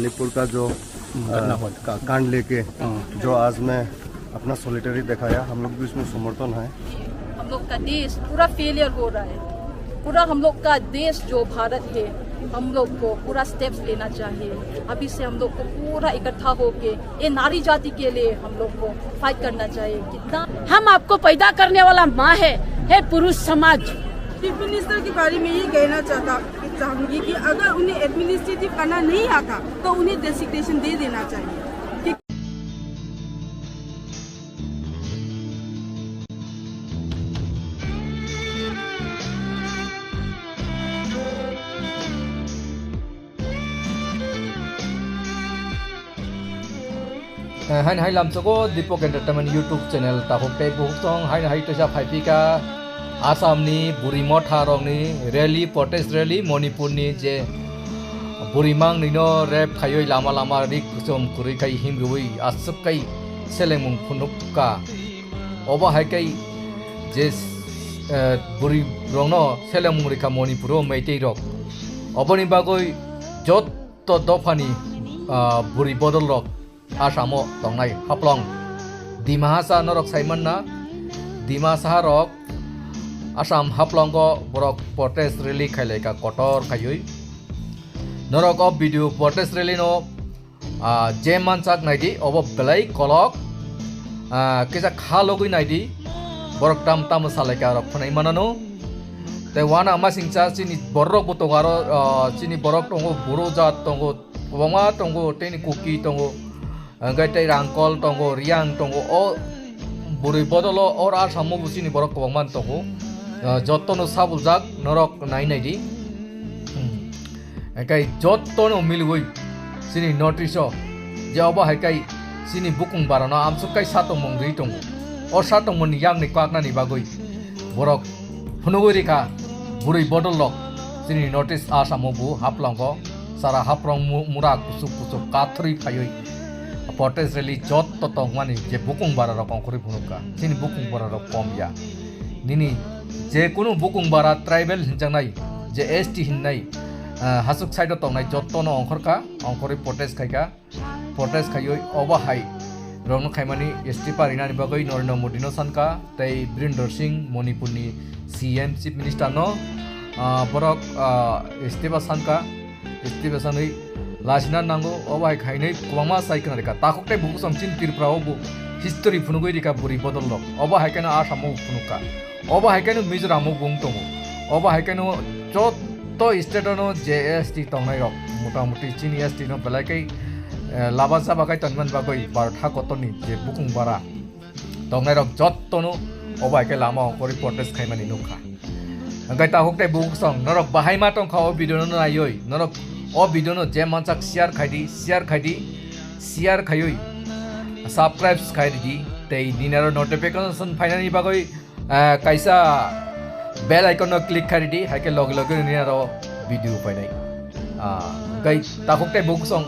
मणिपुर का जो कांड लेके जो आज मैं अपना सॉलिटरी दिखाया, हम लोग भी उसमें समर्थन है। हम लोग का देश पूरा फेलियर हो रहा है। पूरा हम लोग का देश जो भारत है, हम लोग को पूरा स्टेप्स लेना चाहिए। अभी से हम लोग को पूरा इकट्ठा होके ये नारी जाति के लिए हम लोग को फाइट करना चाहिए। कितना हम आपको पैदा करने वाला माँ है पुरुष समाज। चीफ मिनिस्टर के बारे में ये कहना चाहूंगी कि अगर उन्हें एडमिनिस्ट्रेटिव करना नहीं आता तो उन्हें डेसिग्नेशन दे देना चाहिए। hai lam soko DipakEntertainment YouTube channel ta hokte buktong hai tosa phaipika Assam ni Bwrwi tharong ni rally protest rally Manipur ni je Bwrimang ni no rap khayoi lama rik kusum kuri kai himrui asup kai Selengwi phunukka oba hai kai je Bwrwi rong no Selengwi rika Manipur meitei rok oboni bagoi jot to dofani Bwrwi Bodol rok Assam tongnai Haflong Dima Hasao norok Simon na Dima Hasao rok Assam Haflong ko borok protest rally khailai ka kotor khayoi norok of video protest rally no jeman chak naidi obo belai kolok kisa khalogui naidi borok tam salai ka rok phonai manano te wana amasingcha chini borok botongaro chini borok tongo buro jat tongo wama tongo teni kuki tongo Gaitai rangkol tongo riang tongo o Bwrwi Bodol or Assam busini borok kobangman tongo jottono sabuljak norok nai di kai jottono milgoi sini notice je obo hai sini bukung barano amsukai satomong ri tongo o satomon yang ni kwakna ni bagoi borok phunugori ka Bwrwi Bodol lok sini notice Assam bu Haflong ko sara Haflong mura kusuk kathri khayoi protest rally jot to tongmani je bukung bara rok ongkori bunuka sini bukung bara rok kom ya nini je kunu bukung bara tribal hinjangnai je ST hinnai hasuk side tongnai jot to no ongkorka ongkori protest khaiyoi oba hai rong khaimani ST parina ni bagoi Narendra Modi no sanka tei Birinder Singh Manipur ni CM chief minister no borok istifa sanka istifa sanoi Lasina nango obai khainai kwama saikna reka takokte bukusam chin tirpra obu history phunugoi rika Bwrwi Bodol lok oba haikana Assam phunuka oba haikana Mizoram bungtongo oba haikana jotto state no JST tongnai rok motamuti chini ST no belaikai labasa bagai tonman bagoi bartha kotoni je bukung bara tongnai rok jotto no oba haikai lama kori protest khaimani nukha gai takokte bukusam norok bahai ma tong khao video no naioi norok o video no je manchak share khayoi subscribe khaidi tei dinaro notification finally bagoi kaisa bell icon no click khaidi haike log dinaro video painai gai takokte buksong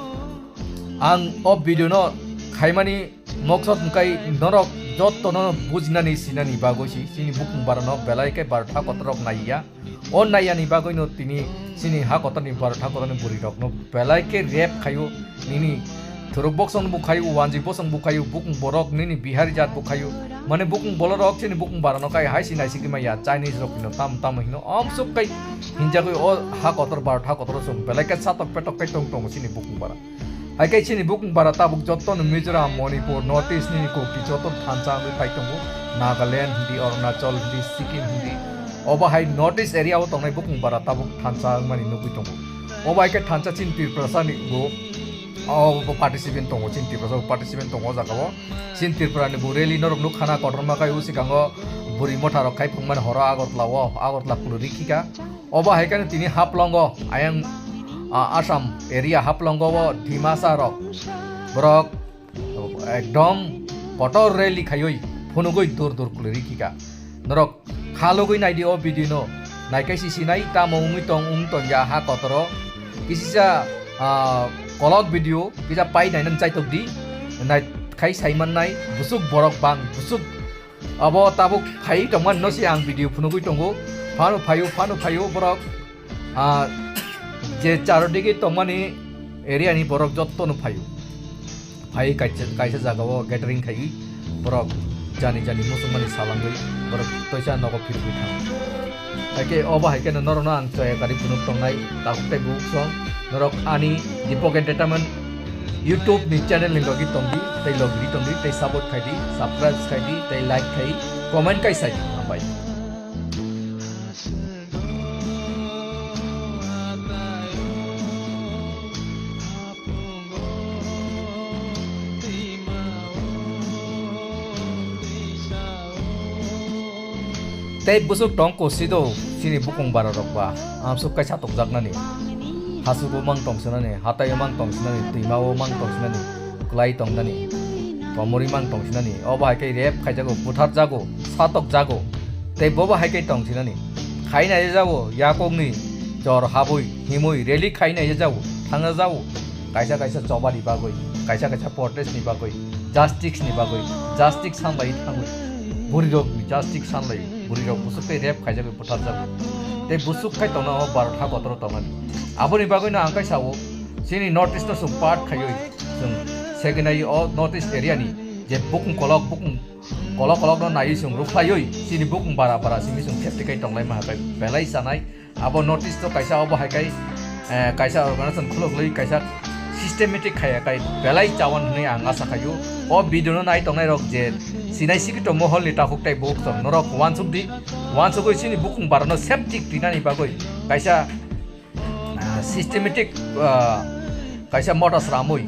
ang o video no khaimani moksot kai norok jotto no bujnani sinani bagosi sini bukung barano belai kai bartha kotorok naiya on naiya ni bagoi no tini sini ha kotoni bartha kotoni Bwrwi rok no belai ke rap khayo nini thuruk boksong bukhayu wanji bosong bukhayu bukung borok nini bihari jat bukhayu mane bukung bolorok sini bukung barano kai hai sinai sikimaya Chinese rok no tam hino amsuk kai hinjagoi o ha kotor bartha kotor sum belai ke satok petok kai tong sini bukung bara hai kai sini bukung bara tabuk jotto no Mizoram Manipur North East ni ko ki jotto thancha mi pai tongo Nagaland hindi Arunachal hindi Sikkim hindi oba hai North East area o tongnai bukung bara tabuk thancha mani nugui tongo oba hai ke thancha chin tirprasa ni go o participant tongo chin tirprasa participant tongo jagao chin tirpra ni rally norok nuk khana kotorma kai usikango Bwrwi rok kai phungman hora agortla pulurikika oba hai kan tini Haflong ayang Assam area Haflong Dima Hasao rok borok ekdom kotor rally khayoi phunugoi dur pulurikika norok khalogoi naidi o video no naikai sinai tamongui tong ya ha kotoro kisisa kolok video kisa pai nainan chaitok di nai khai saiman nai busuk borok bang busuk abo tabuk khai tongman no si ang video phunugui tongo phanu phayu borok je charodigi tongmani area ni borok jotto no phayu phai kaisa jagao gathering khai borok jani musumani salangoi borok toisa nogo phirbu thang ake oba haike no norona ang choya kari punuk tongnai takte buk song norok ani DipakEntertainment YouTube ni channel ni logi tongdi tei logi tongdi tei support khai di subscribe khai di tei like khai comment kai sai ambai tei busuk tong ko sido sini bukung bara rokba amsuk kaisa tokjak nani hasugo mang tong sinani hatai mang tong sinani timao mang tong sinani klai tong nani komori mang tong sinani oba haike rep khaijago puthar jago satok jago tei boba haike tong sinani khaina jago yakongni jor haboi himoi reli khaina jago thanga jago kaisa chobari bagoi kaisa protest ni bagoi justice ni bagoi justice sambai thangoi burirok justice sambai burirok busuk tei rep khaijago puthar jago tei busuk khai tongna o 12 tha gotro tongani aboni bagoi na angkai sawo sini north east sum part khayoi sum segenai o north east area ni je bukung kolok no nai sum ruklayoi sini bukung bara simi sum khepti kai tonglai ma kai belai sanai abo north east to kaisa obo hakai kaisa organization khulok loi kaisa systematic khaya kai belai chawan ne anga sakhayu o video no nai tongnai rok je sinai sikito mohol ni takuk tai buk som norok wansugoi sini bukung bara no septic tinani bagoi kaisa systematic kaisa motos ramoi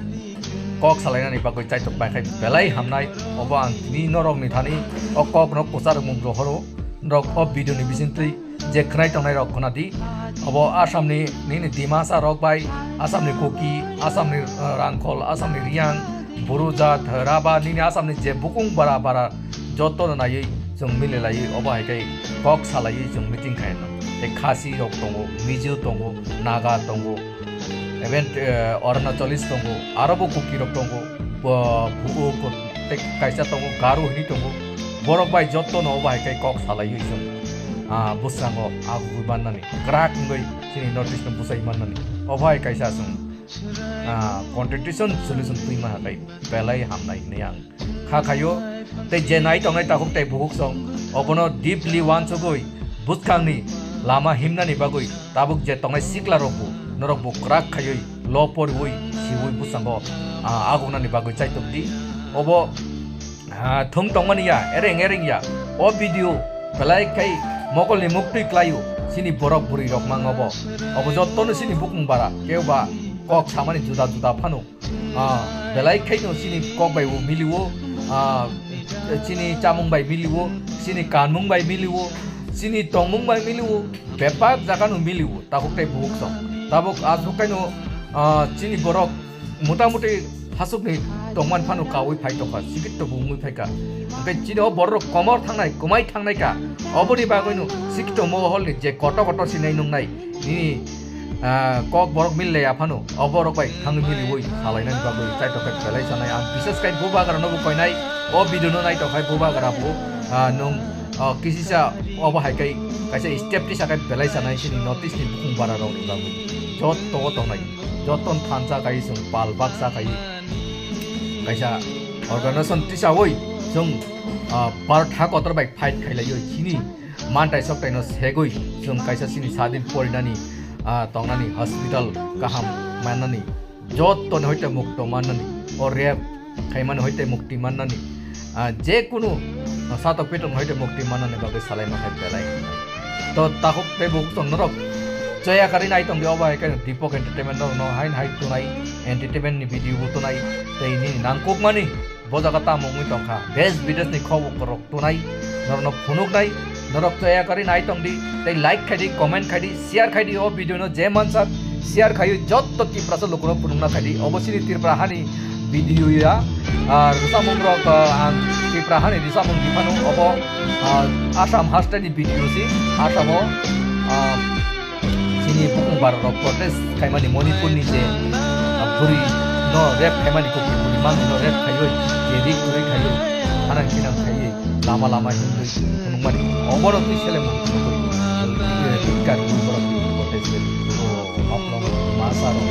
kok salaina ni bagoi chai tok bai khai belai hamnai oba ang ni norok ni thani o kok no posar mum rohoro rok o video ni bisintri je khnai tongnai rok khonadi obo Assam ni Dima Hasao rok bai Assam ni koki Assam ni rangkhol Assam ni riang buruja tharaba ni Assam ni je bukung bara joto na nai jong mile lai oba hakai kok salai jong meeting khai no khasi rok tongo mizu tongo naga tongo event Arunachali's tongo arabo kuki rok tongo buo ko tek kaisa tongo garu hini tongo borok bai jotto no bai kai kok salai yusum busango agu banani crack ngoi sini notice no busai manani obai kaisa sum contradiction solution tuima kai belai hamnai neyang khayo te jenai tongai takuk tai bukuk song obono deeply wansugoi buskangni lama himna ni bagoi tabuk je tongai sikla roku norok bu krak khayoi lopor hui siwoi busango aguna ni bagoi chai tokdi obo thung tongmani ya ereng ya o video belai kai mokol ni mukti klayu sini borok buri rok mangobo obo jotto no sini bukung bara keuba kok samani juda phanu belai kai no sini kok bai wo miliwo sini chamung bai miliwo sini kanmung bai miliwo sini tongmung bai miliwo bepak jakanu miliwo takuk tai buk song tabuk azukai no sini borok muta-muti hasuk ni tongman phanu kawi phai tokha sikit to bumui phaika be chino borok komor thangnai kumai thangnai ka obori bagoi no sikit to mohol ni je koto sinai nungnai ni kok borok mille aphanu oborok bai thang mili woi salainai bagoi chai to kai belai sanai am bises kai buba garano bu koinai o video no nai to kai buba garabu nung kisisa obo haikai kaisa step ti sakai belai sanai sini notice ni bukung bara rong bagoi jot to tongnai joton thansa kai sung pal baksa kai kaisa organization tisa woi jong par tha kotor bai fight khailai yo chini mantai sok taino segoi jong kaisa sini sadin porinani tongnani hospital kaham manani joton hoite mukto manani or rep khaiman hoite mukti manani je kunu satok peton hoite mukti manani bagai salai ma khai belai to takuk te buk tong norok Jaya kari nai tong dioba kan DipakEntertainment no hain tu nai entertainment ni video bu tu nai te ini nangkuk mani boja kata mongui tong kha best videos ni khob korok tu nai norno phunuk nai norok jaya kari nai tong di te like khai di comment khai di share khai di o video no je mansat share khai jot to ti prasa lokono punung na khai di obosini tirpra hani video ya rusamong rok an tirpra hani rusamong dipanu obo Assam hashtag ni video si Assamo sini bukung bar rok protest kaimani Manipur ni je Bwrwi no rap kaimani ko Bwrwi man no rap khayo je dik koi khayo hanan kinam khaye lama hindu kunumani oboro ti selem koi tikar bur protest Haflong masa ro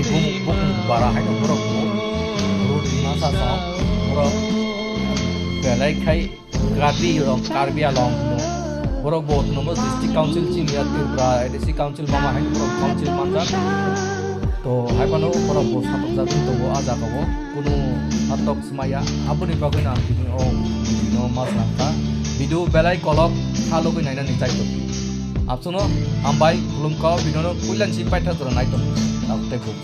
sini bung bara hai borok Dima Hasao borok belai Khai karbi along borok bot nomor district council chini Tripura district council mama hai borok council manjar to hai pano borok bot satok jatun to aja kawo kuno hatok smaya abuni bagoi na bini o bino mas langka video belai kolok halo koi naina ni chai to apsuno ambai kulumka binono kuilan si paitha tora nai to akte buk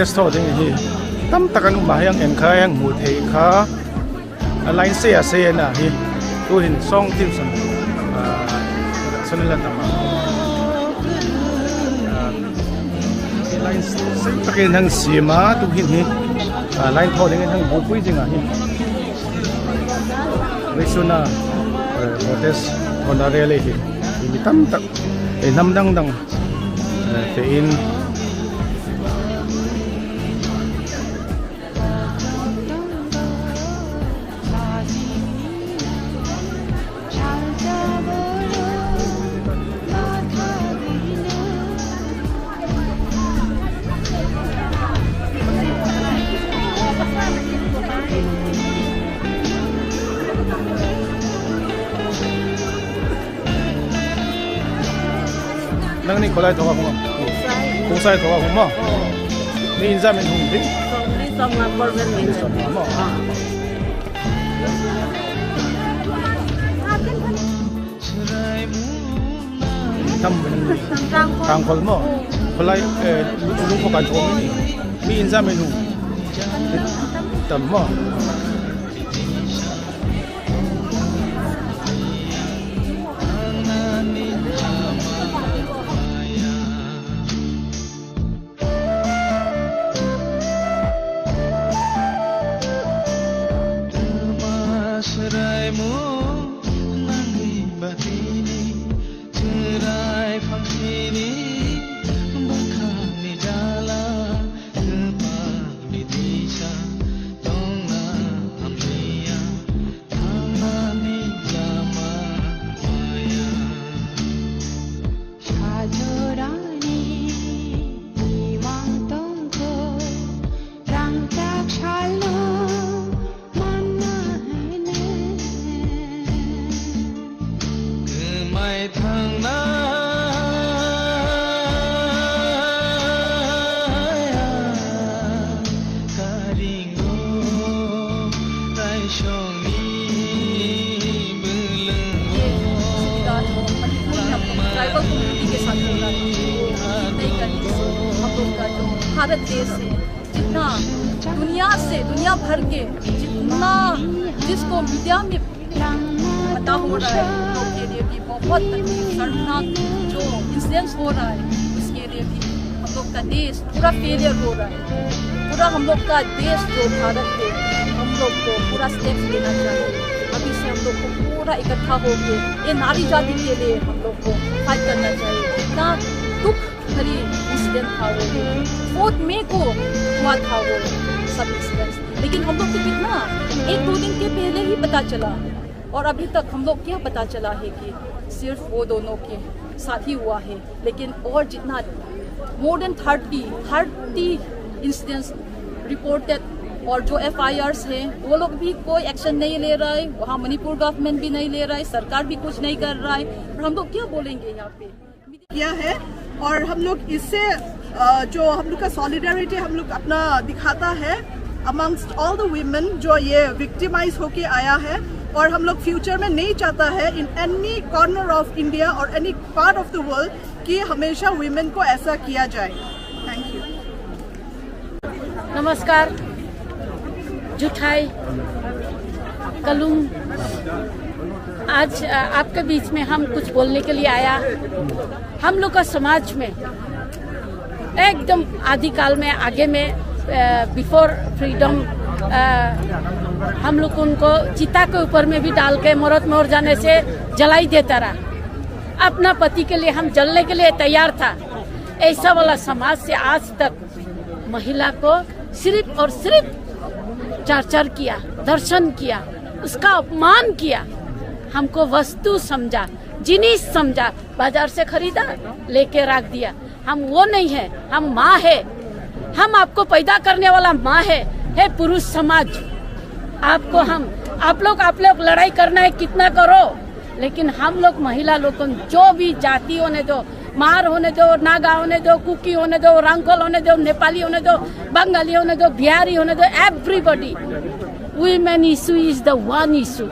protest ho ding hi tam takan ma yang en kha yang mu thei kha line se na hi tu hin song tim san sanila tama line se takin hang sima tu hin hi line tho ding hang Bwrwi jinga hi resuna protest honorary hi mi tam tak nam dang te in nang ni kolai thoga kuma kusai thoga kuma ni inza men hung di ni tong na porben ni tam tang kol mo kolai lu ko kan thong ni inza men hung tam mo Bharat देश से जितना दुनिया भर के जितना जिसको media में पता हो रहा है उन लोग के लिए भी बहुत तकलीफ शर्मनाक जो इंसिडेंट्स हो रहा है उसके लिए भी हम लोग का देश पूरा फेलियर हो रहा है। पूरा हम लोग का देश जो भारत है हम लोग को पूरा स्टेप्स लेना चाहिए। अभी से हम लोग को पूरा इकट्ठा होकर ये नारी जाति के लिए हम लोग को फाइट करना चाहिए। इतना दुख भरी इंसिडेंट था वो 4 मई को हुआ था वो सब इंसिडेंट्स, लेकिन हम लोग को कितना 1-2 दिन के पहले ही पता चला और अभी तक हम लोग क्या पता चला है कि सिर्फ वो दोनों के साथ ही हुआ है। लेकिन और जितना मोर देन 30 इंसिडेंट्स रिपोर्टेड और जो FIRs हैं वो लोग भी कोई एक्शन नहीं ले रहा है। वहाँ मणिपुर गवर्नमेंट भी नहीं ले रहा है, सरकार भी कुछ नहीं कर रहा है। और हम लोग क्या बोलेंगे यहाँ पे किया है और हम लोग इससे जो हम लोग का सॉलिडारिटी हम लोग अपना दिखाता है अमंगस्ट ऑल द वुमेन जो ये विक्टिमाइज होके आया है। और हम लोग फ्यूचर में नहीं चाहता है in any corner of India और any part of the world कि हमेशा वुमेन को ऐसा किया जाए। Thank you. नमस्कार। जुठाई कलुम आज आपके बीच में हम कुछ बोलने के लिए आया। हम लोग का समाज में एकदम आदिकाल में आगे में बिफोर फ्रीडम हम लोग उनको चिता के ऊपर में भी डाल के मौत मर जाने से जलाई देता रहा। अपना पति के लिए हम जलने के लिए तैयार था। ऐसा वाला समाज से आज तक महिला को सिर्फ और सिर्फ टॉर्चर किया, दर्शन किया, उसका अपमान किया, हमको वस्तु समझा, जिनिस समझा, बाजार से खरीदा लेके रख दिया। हम वो नहीं है, हम माँ है। हम आपको पैदा करने वाला माँ है पुरुष समाज। आप लोग लड़ाई करना है कितना करो, लेकिन हम लोग महिला लोग जो भी जाति होने दो, मार होने दो, नागा होने दो, कुकी होने दो, रंगोल होने दो, नेपाली होने दो, बंगाली होने दो, बिहारी होने दो, everybody women issue is the one issue.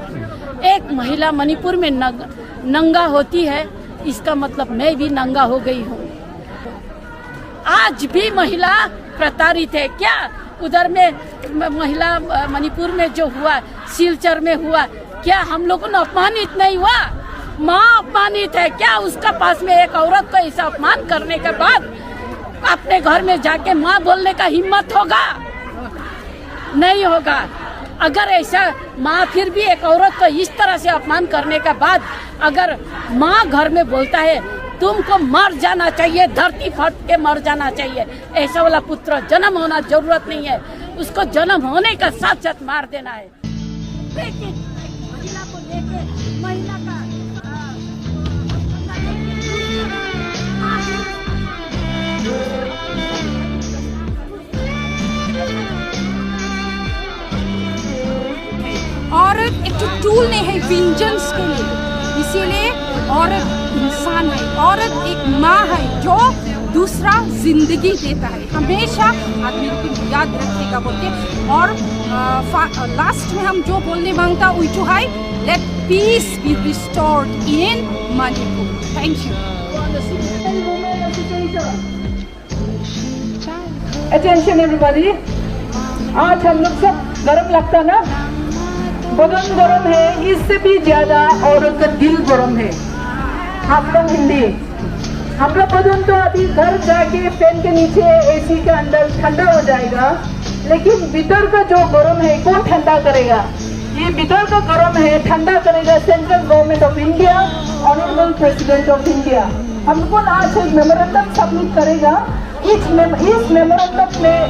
एक महिला मणिपुर में नंगा होती है, इसका मतलब मैं भी नंगा हो गई हूँ। आज भी महिला प्रताड़ित है क्या? उधर में महिला मणिपुर में जो हुआ, सिलचर में हुआ, क्या हम लोगों ने अपमानित नहीं हुआ? माँ अपमानित है क्या? उसका पास में एक औरत को ऐसा अपमान करने के बाद अपने घर में जाके माँ बोलने का हिम्मत होगा? नहीं होगा। अगर ऐसा माँ फिर भी एक औरत को इस तरह से अपमान करने के बाद अगर माँ घर में बोलता है तुमको मर जाना चाहिए, धरती फट के मर जाना चाहिए, ऐसा वाला पुत्र जन्म होना जरूरत नहीं है, उसको जन्म होने का साथ साथ मार देना है। महिला को लेके महिला का औरत एक टूल नहीं है वेंजेंस के लिए, इसीलिए औरत इंसान है, औरत एक माँ है जो दूसरा जिंदगी देता है। हमेशा आदमी को याद रखेगा बोल के। और लास्ट में हम जो बोलने मांगता वो है, let peace be restored in Manipur. Thank you. Attention everybody, आज हम लोग सब गर्म लगता ना, बदन गरम है, इससे भी ज्यादा औरत का दिल गरम है। आप लोग हिंदी, हम लोग बदन तो अभी घर जाके फैन के नीचे एसी के अंदर ठंडा हो जाएगा, लेकिन भीतर का जो गरम है कौन ठंडा करेगा? ये भीतर का गरम है ठंडा करेगा central government of India, honourable president of India. हम लोग आज एक मेमोरेंडम सबमिट करेगा। इस मेमोरेंडम में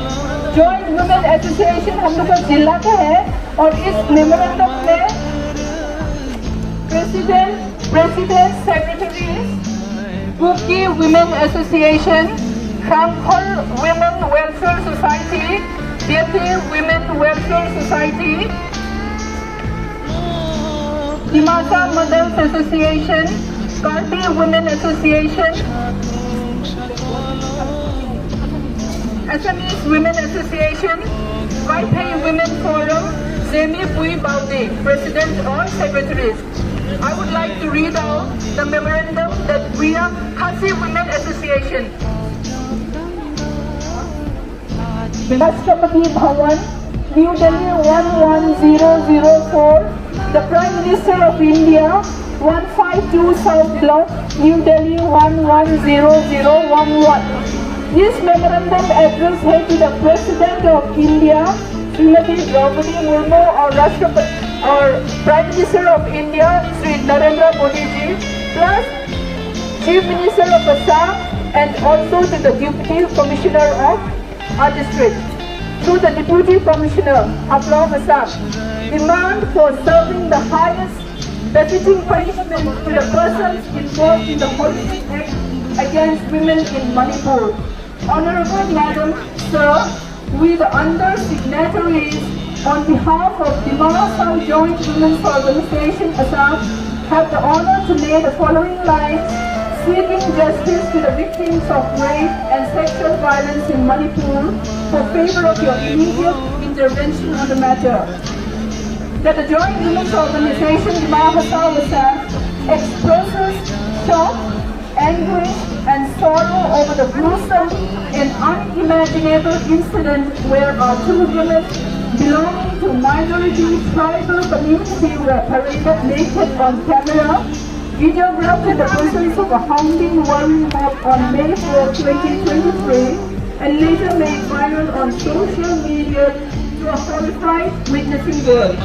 जॉइंट वुमेन एसोसिएशन हम लोग का जिला का है, और इस मेमोरेंडम में प्रेसिडेंट सेक्रेटरीज बुकी वुमेन एसोसिएशन, फ्रांकफल वुमेन वेलफेयर सोसाइटी, डेटी women welfare society, Dimasa mothers association, Karbi women association, Assamese Women Association, Khai Women Forum, Selengwi Abo, President or Secretaries. I would like to read out the memorandum that we are Khai Women Association. Rashtrapati Bhavan, New Delhi 11004, the Prime Minister of India, 152 South Block, New Delhi 110011. This memorandum address है to the President of India, Srimati Bwrwi Murmu, or Prime Minister of India, Sri Narendra Modi ji, plus Chief Minister of Assam, and also to the Deputy Commissioner of our district. To the Deputy Commissioner Haflong Assam, demand for serving the highest befitting punishment to the persons involved in the horrific act against women in Manipur. Honorable Madam, Sir, we the under signatories on behalf of Dima Hasao Joint Women's Organization Assam have the honor to lay the following lines seeking justice to the victims of rape and sexual violence in Manipur for favor of your immediate intervention on the matter. That the Joint Women's Organization Dima Hasao Assam expresses shock, anguish and sorrow over the gruesome and unimaginable incident where our two women belonging to minority tribal community were paraded naked on camera, videographed in the presence of a hounding Bwrwi mob on May 4, 2023, and later made viral on social media to a horrified witnessing world.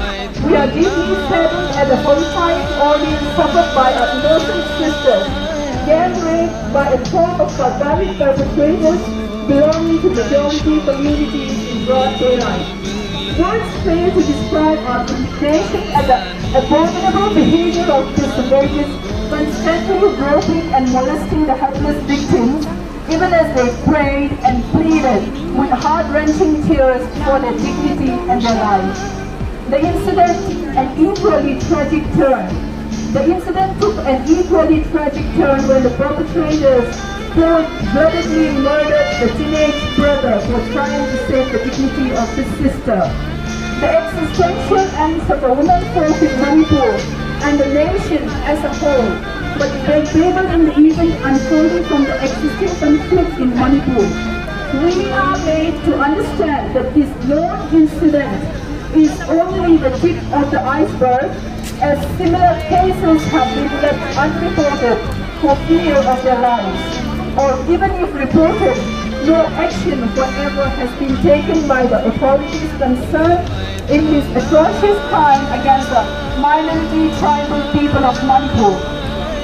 We are deeply saddened at the horrifying audience suffered by our innocent sisters, gang raped by a swarm of barbaric perpetrators belonging to majority communities in broad daylight. Words fail to describe our indignation at the abominable behavior of the savages constantly groping and molesting the helpless victims, even as they prayed and pleaded with heart-wrenching tears for their dignity and their lives. The incident an equally tragic turn. The incident took an equally tragic turn when the perpetrators bloodily murdered the teenage brother for trying to save the dignity of his sister. The existential angst of a woman folk in Manipur and the nation as a whole, but they wavered in the event unfolding from the existing conflict in Manipur. We are made to understand that this lone incident is only the tip of the iceberg, as similar cases have been left unreported for fear of their lives. Or even if reported, no action whatever has been taken by the authorities concerned in this atrocious crime against the minority tribal people of Manipur.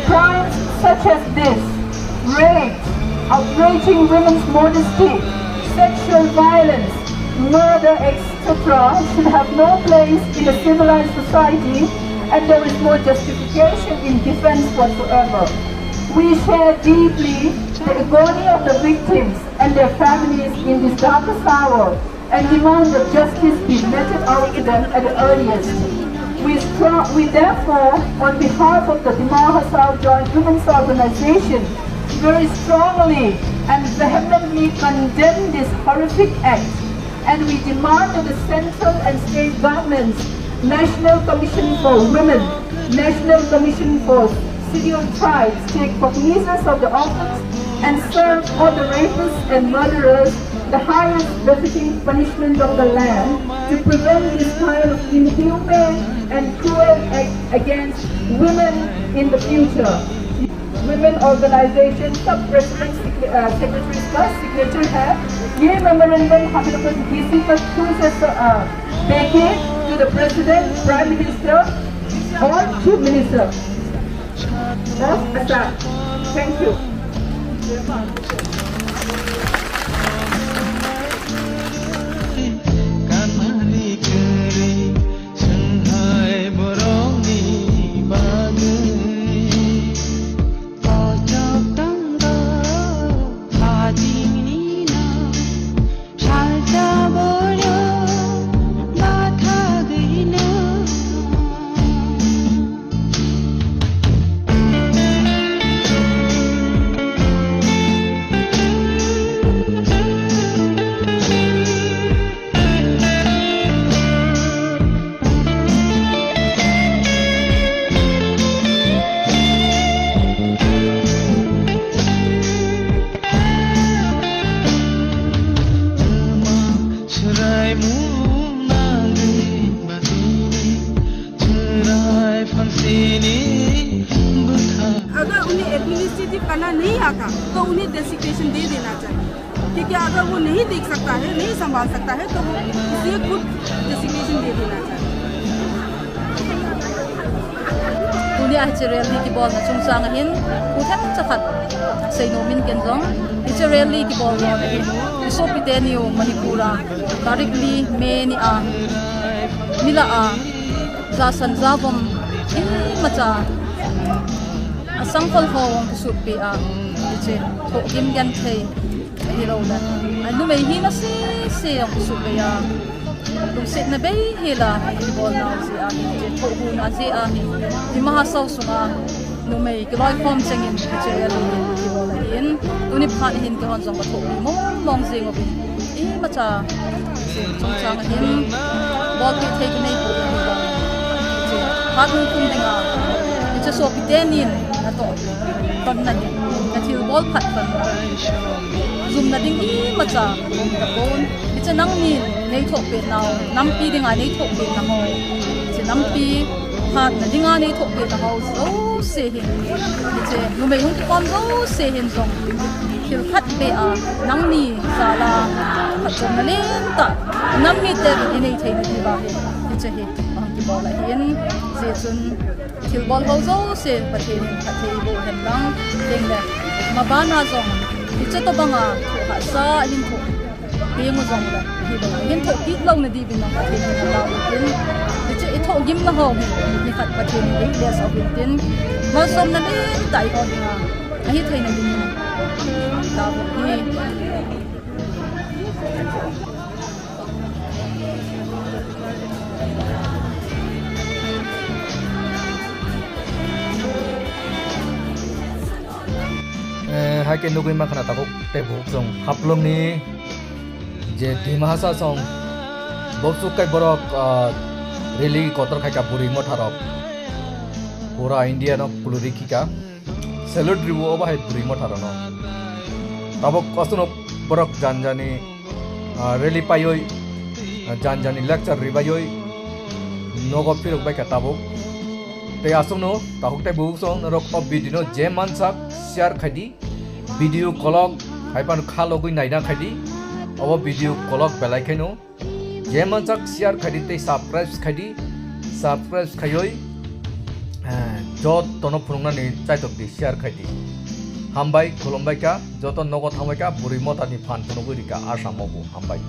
Crimes such as this, rape, outraging women's modesty, sexual violence, murder, etc. should have no place in a civilized society, and there is no justification in defense whatsoever. We share deeply the agony of the victims and their families in this darkest hour and demand that justice be meted out to them at the earliest. We therefore, on behalf of the Dima Hasao Joint Women's Organization, very strongly and vehemently condemn this horrific act, and we demand that the central and state governments, National Commission for Women, National Commission for City of Tribes take cognizance of the offense and serve all the rapists and murderers the highest befitting punishment of the land to prevent this kind of inhumane and cruel act against women in the future. Women Organization Sub-President Secretary Plus Signature है ये memorandum हम लोग को DC पर through से देखे to the President, Prime Minister or Chief Minister of Assam. Thank you. अगर उन्हें एडमिनिस्ट्रेटिव करना नहीं आता तो उन्हें डेसिग्नेशन दे देना चाहिए, क्योंकि अगर वो नहीं देख सकता है, नहीं संभाल सकता है, तो उसे खुद डेसिग्नेशन दे देना चाहिए. Dunia Israeli ki bol na chung sang hin uthat chakhat sei no min ken jong Israeli ki bol no hin so piteniu Manipura directly me ni a mila a za san za bom in macha asang kol ho wong su pi a che to kim gan thei hi lo na anu me hi na se ang su pe ya tung sit na be hela hi bol na si a hi to hu na si a hi Dima Hasao sunga no me kloi form chengin Israeli ki bol hin tuni phat hin ka hon jong ka thok mo mong jing obi e macha se chung chang hin bol ki take nei ko ni ba che phat kum dinga che so pi tenin na to ton na ni ka thil bol phat pan zoom na ding i macha ka bon che nang ni nei thok pe naw nam pi dinga nei thok pe na ho che nam pi phat na dinga nei thok pe na ho so se hin che nu me hung ki pom so se hin song thil phat pe a nang ni sala phat chom na len ta nam mi te ni nei thei ni ba che he ang ki bol la hin se chun thil bol ho so se pathin pathei bo hen lang teng le ma ba na zong che to banga ha sa hin tho pe mo zong la hi ba hin tho ki long na di bin na pathin na la hin che I tho gim na ho ni khat pathin ni le sa bin tin ma som na ni tai ko ni a hi thai na bin ta bo ni hai ke nugui ma khana takok te buk jong Haflong ni je Dima Hasao song boksu kai borok rally kotor khaika Bwrwi mo tharok pura India no puluri kika salute ribu oba hai Bwrwi mo tharono tabok kostuno borok janjani rally payoi janjani lecture ribayoi nogo pirok bai katabo te asungno tahuk te bu song rok of video je mansak share khadi video kolok haipan khalogui naina khadi abo video kolok belai khaino je mansak share khadi te subscribe khayoi jot tono phurungna ni chaitok di share khadi hambai khulumbai ka joto nogo thambai ka buri mota ni phan tono guri ka Assam obo hambai